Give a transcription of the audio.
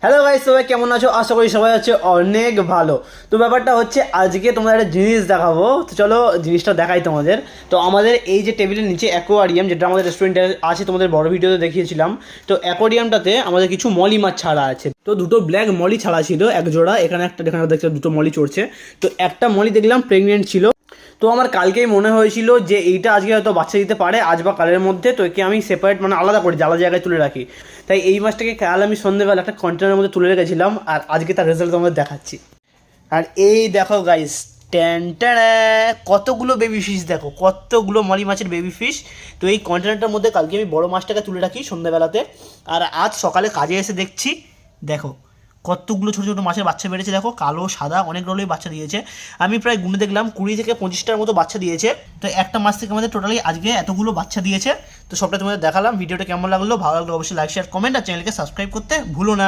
Hello guys, সবাই কেমন আছো? আশা করি সবাই আছে অনেক ভালো। তো ব্যাপারটা হচ্ছে আজকে তোমাদের একটা জিনিস দেখাবো। তো চলো জিনিসটা দেখাই তোমাদের। তো আমাদের এই যে টেবিলের নিচে অ্যাকোয়ারিয়াম, যেটা আমাদের রেস্টুরেন্টে আছে, তোমাদের বড় ভিডিওতে দেখিয়েছিলাম। তো অ্যাকোয়ারিয়ামটাতে আমাদের কিছু মলি মাছ ছাড়া আছে। তো দুটো ব্ল্যাক মলি ছাড়া ছিল, এক জোড়া। এখানে একটা, এখানে দেখছো দুটো মলি চড়ছে। তো একটা মলি দেখলাম প্রেগনেন্ট ছিল। তো আমার কালকেই মনে হয়েছিল যে এইটা আজকে হয়তো বাচ্চা দিতে পারে আজ বা কালের মধ্যে। তো একে আমি সেপারেট মানে আলাদা করে আলাদা জায়গায় তুলে রাখি। তাই এই মাছটাকে কাল আমি সন্ধ্যেবেলা একটা কন্টেনারের মধ্যে তুলে রেখেছিলাম, আর আজকে তার রেজাল্ট তোমাদের দেখাচ্ছি। আর এই দেখো গাইস, ট্যান্টাড়া, কতগুলো বেবি ফিশ, দেখো কতগুলো মলি মাছের বেবি ফিশ। তো এই কন্টেনারটার মধ্যে কালকে আমি বড় মাছটাকে তুলে রাখি সন্ধ্যেবেলাতে, আর আজ সকালে কাজে এসে দেখছি দেখো কতগুলো ছোটো ছোটো মাছের বাচ্চা বেড়েছে। দেখো কালো সাদা অনেক রকমের বাচ্চা দিয়েছে। আমি প্রায় গুনে দেখলাম 20 থেকে 25টার মতো বাচ্চা দিয়েছে। তো একটা মাছ থেকে আমাদের টোটালি আজকে এতগুলো বাচ্চা দিয়েছে। তো সবটা তোমাদের দেখালাম। ভিডিওটা কেমন লাগলো, ভালো লাগলো অবশ্যই লাইক শেয়ার কমেন্ট আর চ্যানেলকে সাবস্ক্রাইব করতে ভুলো না।